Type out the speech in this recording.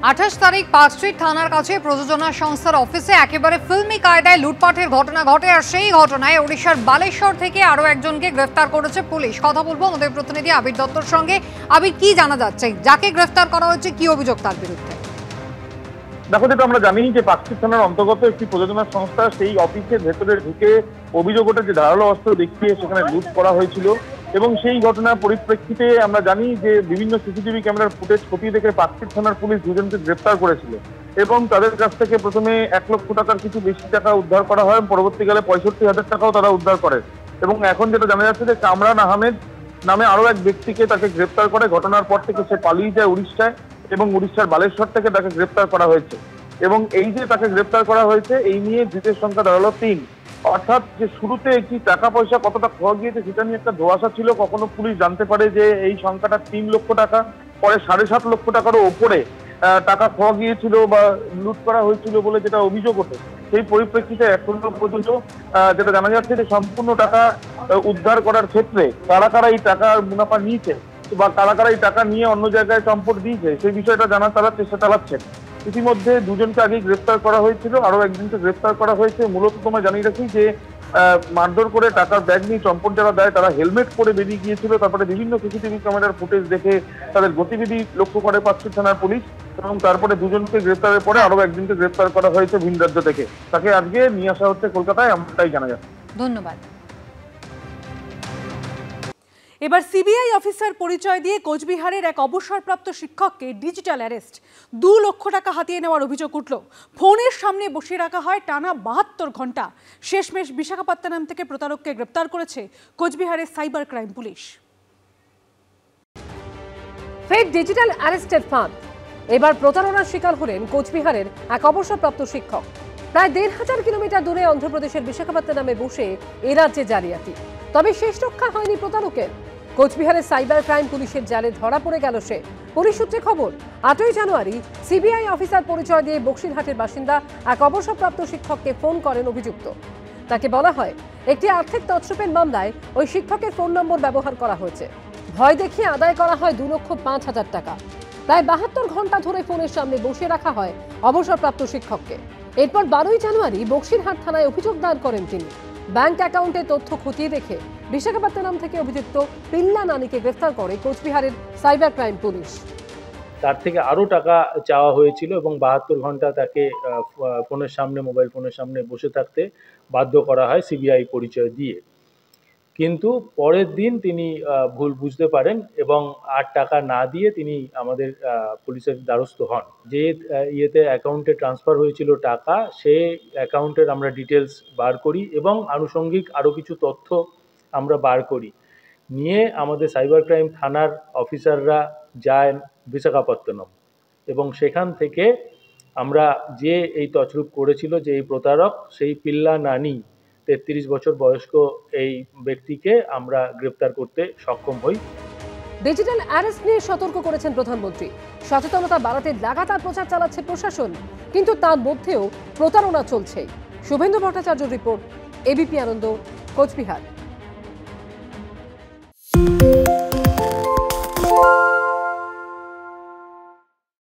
28 তারিখ park street থানার কাছে প্রযোজনা সংস্থার অফিসে একেবারে ফিল্মি কায়দায় লুটপাটের ঘটনা ঘটে। আর সেই ঘটনায় ওড়িশার বালেশ্বর থেকে আরো একজনকে গ্রেফতার করেছে পুলিশ। কথা বলবো আমাদের প্রতিনিধি আবির দত্তর সঙ্গে। আবির, কি জানা যাচ্ছে, যাকে গ্রেফতার করা হয়েছে কি অভিযোগ তার বিরুদ্ধে? দেখো, যেটা আমরা জানি যে পার্ক স্ট্রিট থানার অন্তর্গত একটি প্রযোজনা সংস্থা, সেই অফিসের ভেতরে ঢুকে অভিযোগ ওঠে যে ধারালো অস্ত্র দেখিয়ে সেখানে লুট করা হয়েছিল। এবং সেই ঘটনার পরিপ্রেক্ষিতে আমরা জানি যে বিভিন্ন সিসিটিভি ক্যামেরার ফুটেজ খতিয়ে দেখে পার্ক স্ট্রিট থানার পুলিশ দুজনকে গ্রেফতার করেছিল এবং তাদের কাছ থেকে প্রথমে 1 লক্ষ টাকার কিছু বেশি টাকা উদ্ধার করা হয়। পরবর্তীকালে 65,000 টাকাও তারা উদ্ধার করে। এবং এখন যেটা জানা যাচ্ছে যে কামরান আহমেদ নামে আরো এক ব্যক্তিকে তাকে গ্রেফতার করে। ঘটনার পর থেকে সে পালিয়ে যায় উড়িষ্যায় এবং উড়িষ্যার বালেশ্বর থেকে তাকে গ্রেফতার করা হয়েছে। এবং এই যে তাকে গ্রেফতার করা হয়েছে, এই নিয়ে ধৃতের সংখ্যা দাঁড়ালো 3। অর্থাৎ যে শুরুতে একটি টাকা পয়সা কতটা খাওয়া গিয়েছে সেটা নিয়ে একটা ধোঁয়াশা ছিল। কখনো পুলিশ জানতে পারে যে এই সংখ্যাটা 3 লক্ষ টাকা, পরে 7.5 লক্ষ টাকারও ওপরে টাকা খাওয়া গিয়েছিল বা লুট করা হয়েছিল বলে যেটা অভিযোগ ওঠে। সেই পরিপ্রেক্ষিতে এখনো পর্যন্ত যেটা জানা যাচ্ছে যে সম্পূর্ণ টাকা উদ্ধার করার ক্ষেত্রে কারা কারা এই টাকার মুনাফা নিয়েছে বা কারা কারা এই টাকা নিয়ে অন্য জায়গায় সম্পদ দিয়েছে সেই বিষয়টা জানার তারা চেষ্টা চালাচ্ছেন। ইতিমধ্যে দুজনকে আগে গ্রেফতার করা হয়েছিল, আরো একজনকে গ্রেফতার করা হয়েছে। মূলত তোমায় জানিয়ে রাখি যে মারধর করে টাকার ব্যাগ নিয়ে চম্পট যারা দেয় তারা হেলমেট পরে বেরিয়ে গিয়েছিল। তারপরে বিভিন্ন সিসিটিভি ক্যামেরার ফুটেজ দেখে তাদের গতিবিধি লক্ষ্য করে পার্ক স্ট্রিট থানার পুলিশ এবং তারপরে দুজনকে গ্রেফতারের পরে আরো একজনকে গ্রেফতার করা হয়েছে ভিন রাজ্য থেকে। তাকে আজকে নিয়ে আসা হচ্ছে কলকাতায়, এমনটাই জানা যাচ্ছে। ধন্যবাদ। এবার সিবিআই অফিসার পরিচয় দিয়ে কোচবিহারের এক অবসরপ্রাপ্ত শিক্ষককে ডিজিটাল অ্যারেস্ট। 2 লক্ষ টাকা হাতিয়ে নেওয়ার অভিযোগ উঠল। ফোনের সামনে বসিয়ে রাখা হয় টানা 72 ঘন্টা। শেষমেশ বিশাখাপত্তনম থেকে প্রতারককে গ্রেপ্তার করেছে কোচবিহারের cyber crime police. Fake digital অ্যারেস্টের ফাঁদ। এবার প্রতারণার শিকার হলেন কোচবিহারের এক অবসরপ্রাপ্ত শিক্ষক। প্রায় 1,500 কিলোমিটার দূরে অন্ধ্রপ্রদেশের বিশাখাপত্তনমে বসে এ রাজ্যে জালিয়াতি। তবে শেষ রক্ষা হয়নি প্রতারকের। কোচবিহারের সাইবার ক্রাইম পুলিশের জালে ধরা পড়ে গেল সে। পুলিশ সূত্রে খবর, 8ই জানুয়ারি সিবিআই অফিসার পরিচয় দিয়ে বক্সিরহাটের বাসিন্দা এক অবসরপ্রাপ্ত শিক্ষককে ফোন করেন অভিযুক্ত। তাকে বলা হয় একটি আর্থিক তছরূপের মামলায় ওই শিক্ষকের ফোন নম্বর ব্যবহার করা হয়েছে। ভয় দেখিয়ে আদায় করা হয় 2,05,000 টাকা। প্রায় 72 ঘন্টা ধরে ফোনের সামনে বসিয়ে রাখা হয় অবসরপ্রাপ্ত শিক্ষককে। এরপর 12ই জানুয়ারি বক্সিরহাট থানায় অভিযোগ দায়ের করেন তিনি। ব্যাংক অ্যাকাউন্টের তথ্য খতিয়ে দেখে বিশাখাপত্তনম থেকে অভিযুক্ত পিল্লা নানিকে গ্রেফতার করে কোচবিহারের সাইবার ক্রাইম পুলিশ। তার থেকে আরও টাকা চাওয়া হয়েছিল এবং 72 ঘন্টা তাকে ফোনের সামনে, মোবাইল ফোনের সামনে বসে থাকতে বাধ্য করা হয় সিবিআই পরিচয় দিয়ে। কিন্তু পরের দিন তিনি ভুল বুঝতে পারেন এবং আর টাকা না দিয়ে তিনি আমাদের পুলিশের দ্বারস্থ হন। যে ইয়েতে অ্যাকাউন্টে ট্রান্সফার হয়েছিল টাকা, সে অ্যাকাউন্টের আমরা ডিটেলস বার করি এবং আনুষঙ্গিক আরও কিছু তথ্য আমরা বার করি। নিয়ে আমাদের সাইবার ক্রাইম থানার অফিসাররা যায় বিশাখাপত্তনম এবং সেখান থেকে আমরা যে এই তছরূপ করেছিল যে এই প্রতারক, সেই পিল্লা নানি 33 বছর বয়স্ক এই ব্যক্তিকে আমরা গ্রেফতার করতে সক্ষম হই। ডিজিটাল অ্যারেস্ট নিয়ে সতর্ক করেছেন প্রধানমন্ত্রী। সচেতনতা বাড়াতে লাগাতার প্রচার চালাচ্ছে প্রশাসন, কিন্তু তার মধ্যেও প্রতারণা চলছে। শুভেন্দু ভট্টাচার্যের রিপোর্ট, এবিপি আনন্দ, কোচবিহার।